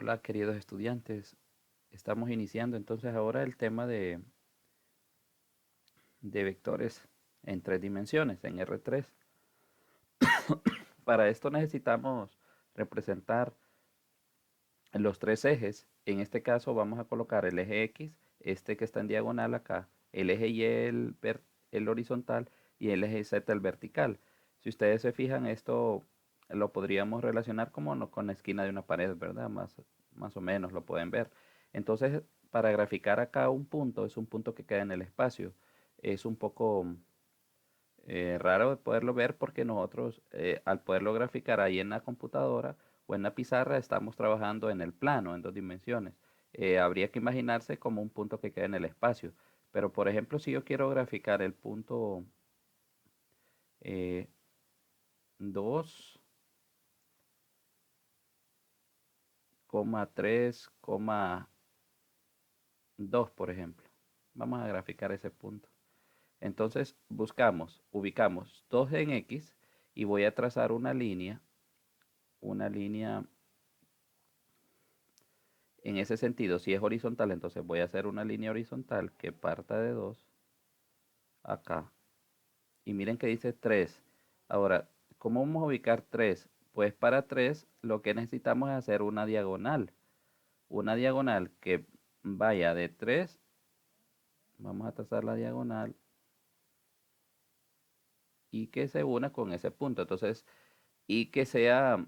Hola queridos estudiantes, estamos iniciando entonces ahora el tema de vectores en tres dimensiones, en R3. Para esto necesitamos representar los tres ejes. En este caso vamos a colocar el eje X, este que está en diagonal acá, el eje Y el horizontal y el eje Z el vertical. Si ustedes se fijan, esto lo podríamos relacionar como con la esquina de una pared, ¿verdad? Más o menos lo pueden ver. Entonces, para graficar acá un punto, es un punto que queda en el espacio. Es un poco raro de poderlo ver porque nosotros al poderlo graficar ahí en la computadora o en la pizarra estamos trabajando en el plano, en dos dimensiones. Habría que imaginarse como un punto que queda en el espacio. Pero por ejemplo, si yo quiero graficar el punto 2, 3,2 por ejemplo. Vamos a graficar ese punto. Entonces ubicamos 2 en X y voy a trazar una línea en ese sentido. Si es horizontal, entonces voy a hacer una línea horizontal que parta de 2 acá. Y miren que dice 3. Ahora, ¿cómo vamos a ubicar 3? Pues para 3 lo que necesitamos es hacer una diagonal. Una diagonal que vaya de 3. Vamos a trazar la diagonal y que se una con ese punto. Entonces, y que sea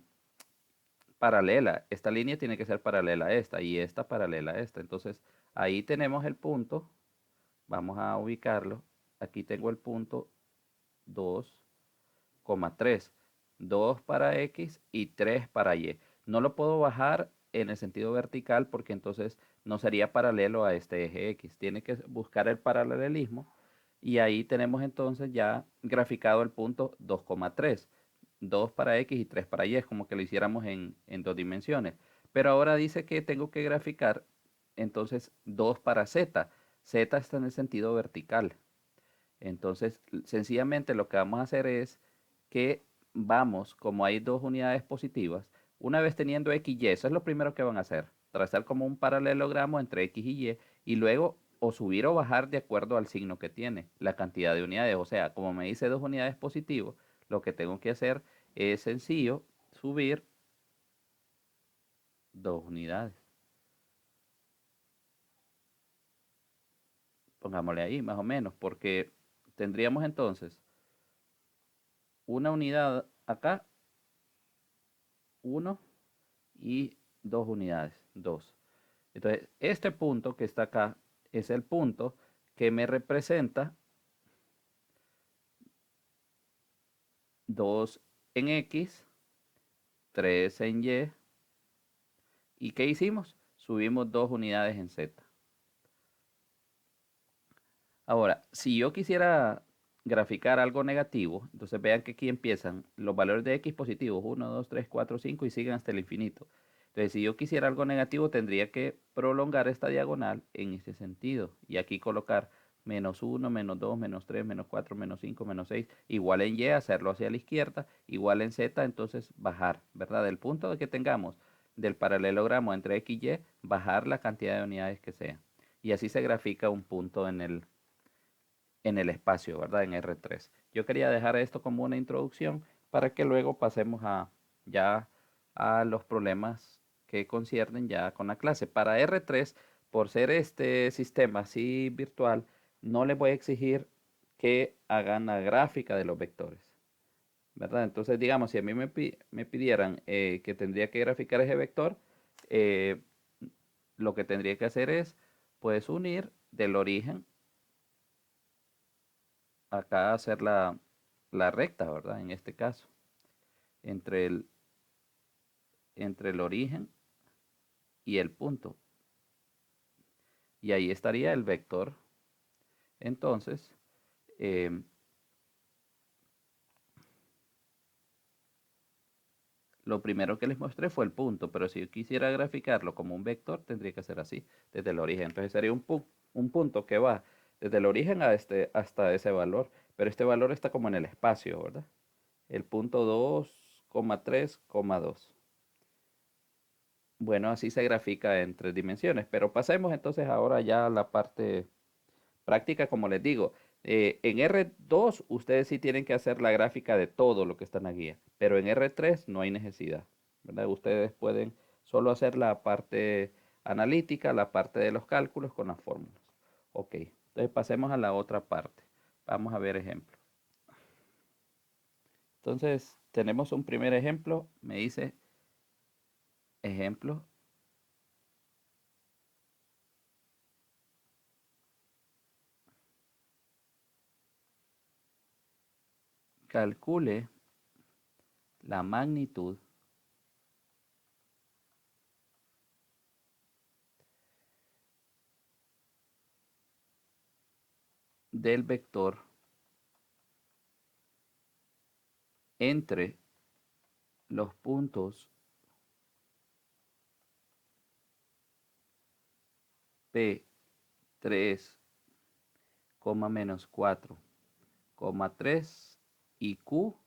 paralela. Esta línea tiene que ser paralela a esta y esta paralela a esta. Entonces, ahí tenemos el punto. Vamos a ubicarlo. Aquí tengo el punto 2,3. 2 para X y 3 para Y. No lo puedo bajar en el sentido vertical porque entonces no sería paralelo a este eje X. Tiene que buscar el paralelismo y ahí tenemos entonces ya graficado el punto 2,3. 2 para X y 3 para Y. Es como que lo hiciéramos en dos dimensiones. Pero ahora dice que tengo que graficar entonces 2 para Z. Z está en el sentido vertical. Entonces, sencillamente lo que vamos a hacer es que vamos, como hay dos unidades positivas, una vez teniendo X y, eso es lo primero que van a hacer, trazar como un paralelogramo entre X y luego o subir o bajar de acuerdo al signo que tiene, la cantidad de unidades. O sea, como me dice dos unidades positivas, lo que tengo que hacer es sencillo, subir dos unidades. Pongámosle ahí más o menos, porque tendríamos entonces una unidad acá, 1 y 2 unidades, 2. Entonces, este punto que está acá es el punto que me representa 2 en X, 3 en Y. ¿Y qué hicimos? Subimos 2 unidades en Z. Ahora, si yo quisiera graficar algo negativo, entonces vean que aquí empiezan los valores de X positivos, 1, 2, 3, 4, 5 y siguen hasta el infinito. Entonces, si yo quisiera algo negativo, tendría que prolongar esta diagonal en ese sentido. Y aquí colocar -1, -2, -3, -4, -5, -6, igual en Y, hacerlo hacia la izquierda, igual en Z, entonces bajar, ¿verdad? Del punto de que tengamos del paralelogramo entre X y Y, bajar la cantidad de unidades que sea. Y así se grafica un punto en el espacio, ¿verdad? En R3. Yo quería dejar esto como una introducción para que luego pasemos ya a los problemas que conciernen ya con la clase. Para R3, por ser este sistema así virtual, no les voy a exigir que hagan la gráfica de los vectores, ¿verdad? Entonces, digamos, si a mí me pidieran que tendría que graficar ese vector, eh, lo que tendría que hacer es, pues, unir del origen acá hacer la recta, ¿verdad? En este caso, entre el origen y el punto. Y ahí estaría el vector. Entonces, eh, lo primero que les mostré fue el punto, pero si yo quisiera graficarlo como un vector, tendría que ser así, desde el origen. Entonces sería un punto que va desde el origen hasta ese valor, pero este valor está como en el espacio, ¿verdad? El punto 2,3,2. Bueno, así se grafica en 3 dimensiones, pero pasemos entonces ahora ya a la parte práctica, como les digo. En R2 ustedes sí tienen que hacer la gráfica de todo lo que está en la guía, pero en R3 no hay necesidad, ¿verdad? Ustedes pueden solo hacer la parte analítica, la parte de los cálculos con las fórmulas. Ok, entonces pasemos a la otra parte. Vamos a ver ejemplos. Entonces, tenemos un primer ejemplo. Me dice ejemplo. Calcule la magnitud del vector entre los puntos P3, menos 4, 3 y Q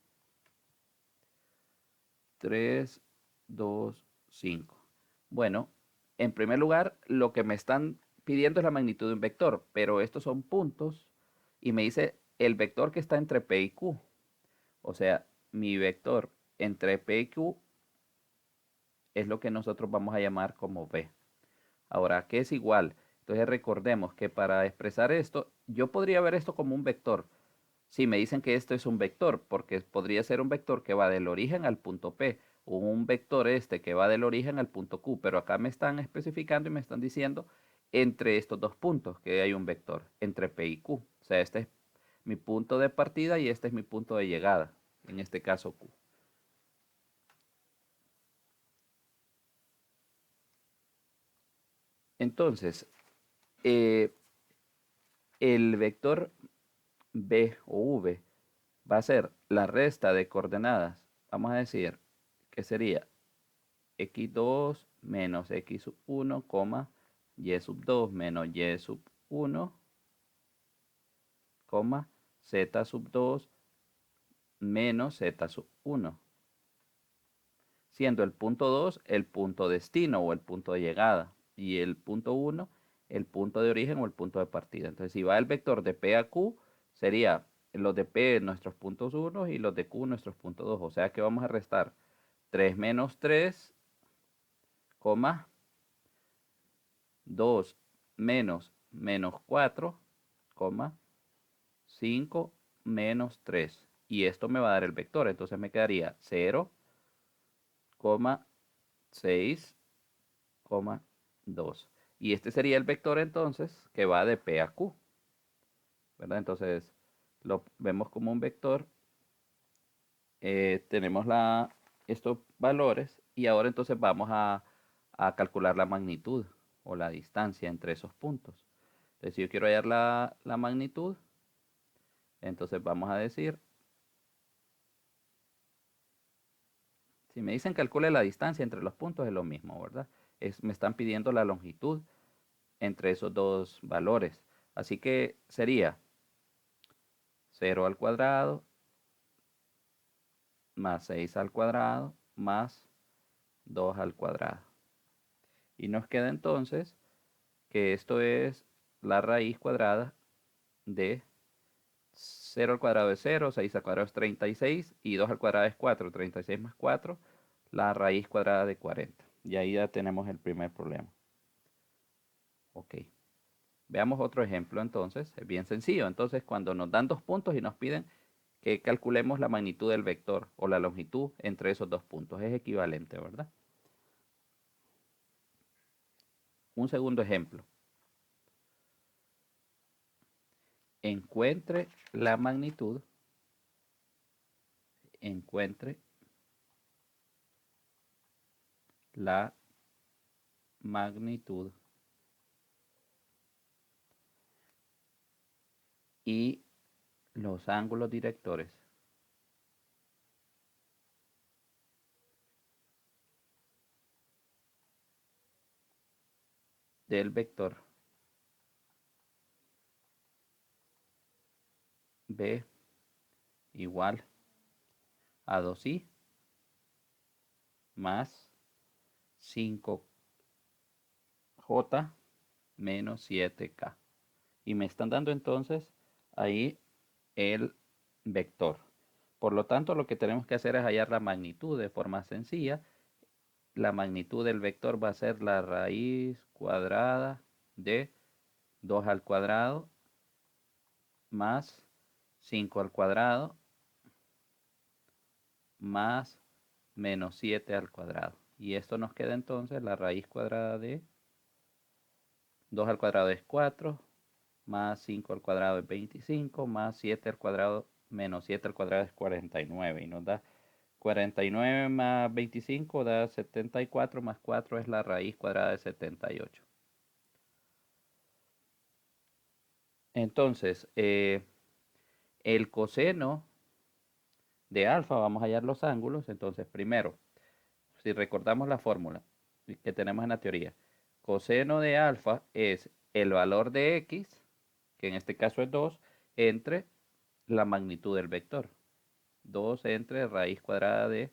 3, 2, 5. Bueno, en primer lugar, lo que me están pidiendo es la magnitud de un vector, pero estos son puntos y me dice el vector que está entre P y Q. O sea, mi vector entre P y Q es lo que nosotros vamos a llamar como V. Ahora, ¿qué es igual? Entonces recordemos que para expresar esto, yo podría ver esto como un vector. Si me dicen que esto es un vector, porque podría ser un vector que va del origen al punto P, o un vector este que va del origen al punto Q, pero acá me están especificando y me están diciendo entre estos dos puntos que hay un vector, entre P y Q. O sea, este es mi punto de partida y este es mi punto de llegada, en este caso Q. Entonces, eh, el vector B o V va a ser la resta de coordenadas. Vamos a decir que sería x2 menos x1, y sub 2 menos y sub 1, z sub 2 menos z sub 1, siendo el punto 2 el punto destino o el punto de llegada y el punto 1 el punto de origen o el punto de partida. Entonces, si va el vector de P a Q, sería los de P nuestros puntos 1 y los de Q nuestros puntos 2. O sea que vamos a restar 3 menos 3, 2 menos 4, 5 menos 3. Y esto me va a dar el vector. Entonces me quedaría 0, 6, 2. Y este sería el vector entonces que va de P a Q, ¿verdad? Entonces lo vemos como un vector. Tenemos estos valores y ahora entonces vamos a calcular la magnitud o la distancia entre esos puntos. Entonces, si yo quiero hallar la magnitud, entonces vamos a decir, si me dicen calcule la distancia entre los puntos es lo mismo, ¿verdad? Me están pidiendo la longitud entre esos dos valores. Así que sería 0 al cuadrado más 6 al cuadrado más 2 al cuadrado. Y nos queda entonces que esto es la raíz cuadrada de 0 al cuadrado es 0, 6 al cuadrado es 36 y 2 al cuadrado es 4. 36 más 4, la raíz cuadrada de 40. Y ahí ya tenemos el primer problema. Ok. Veamos otro ejemplo entonces. Es bien sencillo. Entonces, cuando nos dan dos puntos y nos piden que calculemos la magnitud del vector o la longitud entre esos dos puntos, es equivalente, ¿verdad? Un segundo ejemplo. Encuentre la magnitud, encuentre la magnitud y los ángulos directores del vector B igual a 2i más 5J menos 7K. Y me están dando entonces ahí el vector. Por lo tanto, lo que tenemos que hacer es hallar la magnitud de forma sencilla. La magnitud del vector va a ser la raíz cuadrada de 2 al cuadrado más 5 al cuadrado más menos 7 al cuadrado. Y esto nos queda entonces la raíz cuadrada de 2 al cuadrado es 4, más 5 al cuadrado es 25, más 7 al cuadrado menos 7 al cuadrado es 49. Y nos da 49 más 25 da 74, más 4 es la raíz cuadrada de 78. Entonces, el coseno de alfa, vamos a hallar los ángulos. Entonces, primero, si recordamos la fórmula que tenemos en la teoría, coseno de alfa es el valor de x, que en este caso es 2, entre la magnitud del vector. 2 entre raíz cuadrada de,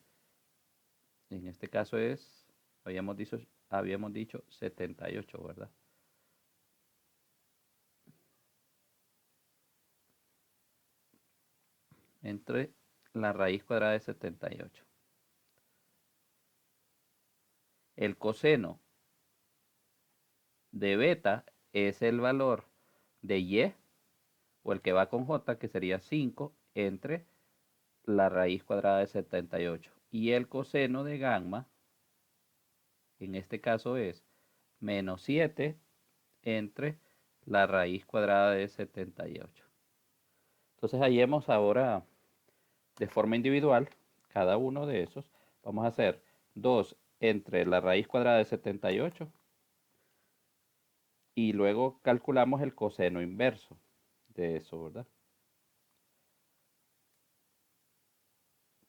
en este caso es, habíamos dicho 78, ¿verdad? Entre la raíz cuadrada de 78. El coseno de beta es el valor de y, o el que va con j, que sería 5, entre la raíz cuadrada de 78. Y el coseno de gamma, en este caso es menos 7 entre la raíz cuadrada de 78. Entonces hallemos ahora de forma individual cada uno de esos. Vamos a hacer 2 entre la raíz cuadrada de 78 y luego calculamos el coseno inverso de eso, ¿verdad?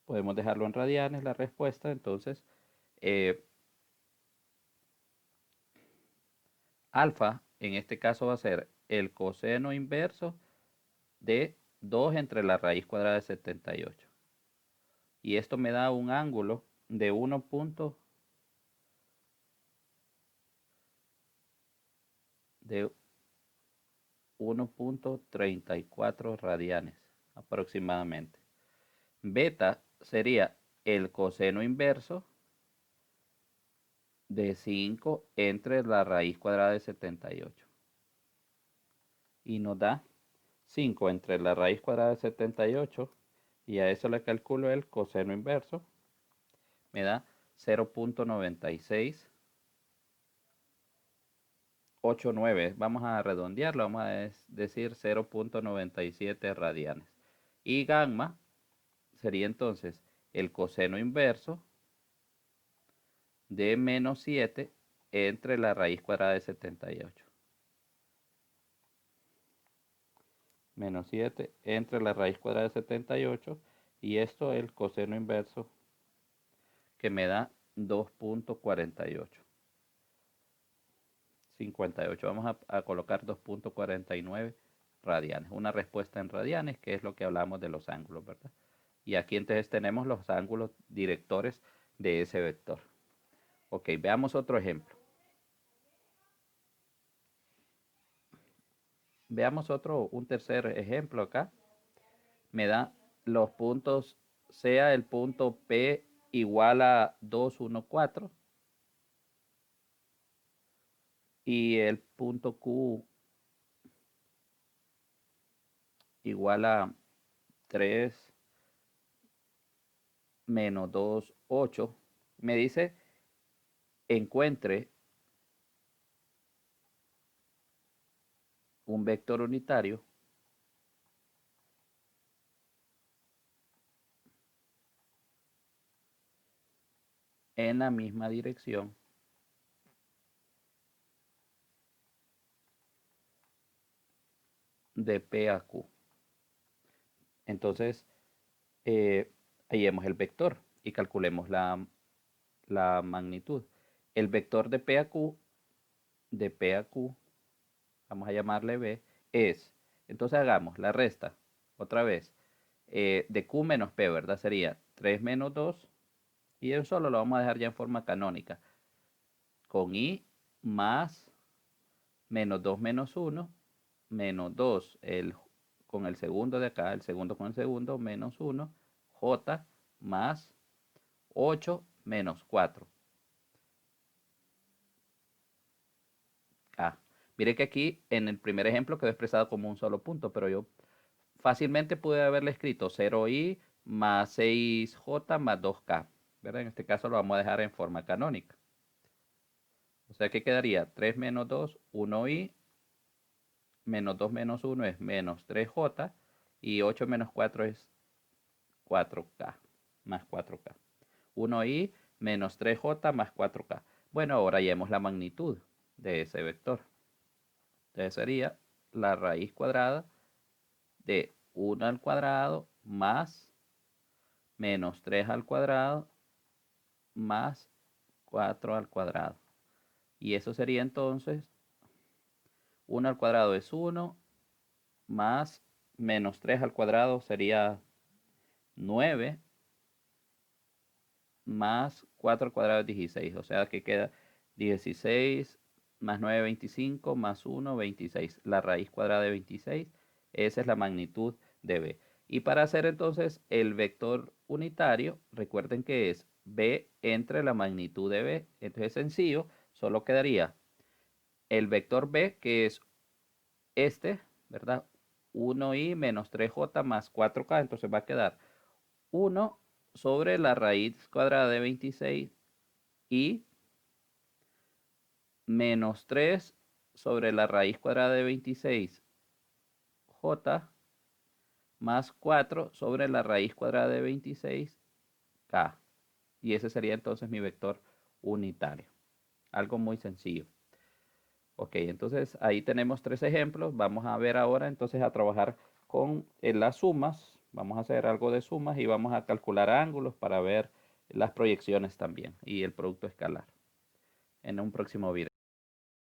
Podemos dejarlo en radianes la respuesta. Entonces, alfa en este caso va a ser el coseno inverso de 2 entre la raíz cuadrada de 78. Y esto me da un ángulo de 1.34 radianes aproximadamente. Beta sería el coseno inverso de 5 entre la raíz cuadrada de 78. Y nos da 5 entre la raíz cuadrada de 78, y a eso le calculo el coseno inverso. Me da 0.9689. Vamos a redondearlo, vamos a decir 0.97 radianes. Y gamma sería entonces el coseno inverso de menos 7 entre la raíz cuadrada de 78. Menos 7 entre la raíz cuadrada de 78, y esto es el coseno inverso, que me da 2.48. 58. Vamos a colocar 2.49 radianes. Una respuesta en radianes, que es lo que hablamos de los ángulos, ¿verdad? Y aquí entonces tenemos los ángulos directores de ese vector. Ok, veamos otro ejemplo. Veamos un tercer ejemplo acá. Me da los puntos, sea el punto P igual a 2, 1, 4 y el punto Q igual a 3 menos 2, 8. Me dice encuentre un vector unitario en la misma dirección de P a Q. Entonces, hallemos el vector y calculemos la magnitud. El vector de P a Q, vamos a llamarle B, es, entonces hagamos la resta, otra vez, de Q menos P, ¿verdad? Sería 3 menos 2, y eso solo lo vamos a dejar ya en forma canónica. con i más menos 2 menos 1, menos 2 con el segundo de acá, el segundo con el segundo, menos 1, j más 8 menos 4. Mire que aquí en el primer ejemplo quedó expresado como un solo punto, pero yo fácilmente pude haberle escrito 0i más 6j más 2k. ¿Verdad? En este caso lo vamos a dejar en forma canónica. O sea que quedaría 3 menos 2, 1i, menos 2 menos 1 es menos 3j, y 8 menos 4 es 4k, más 4k. 1i menos 3j más 4k. Bueno, ahora hallemos la magnitud de ese vector. Entonces sería la raíz cuadrada de 1 al cuadrado más menos 3 al cuadrado más 4 al cuadrado. Y eso sería entonces 1 al cuadrado es 1 más menos 3 al cuadrado sería 9 más 4 al cuadrado es 16. O sea que queda 16 más 9, 25 más 1, 26. La raíz cuadrada de 26. Esa es la magnitud de b. Y para hacer entonces el vector unitario, recuerden que es b entre la magnitud de b. Entonces es sencillo, solo quedaría el vector b, que es este, ¿verdad? 1i menos 3j más 4k. Entonces va a quedar 1 sobre la raíz cuadrada de 26 y menos 3 sobre la raíz cuadrada de 26j más 4 sobre la raíz cuadrada de 26k. Y ese sería entonces mi vector unitario. Algo muy sencillo. Ok, entonces ahí tenemos 3 ejemplos. Vamos a ver ahora entonces a trabajar con las sumas. Vamos a hacer algo de sumas y vamos a calcular ángulos para ver las proyecciones también y el producto escalar en un próximo video.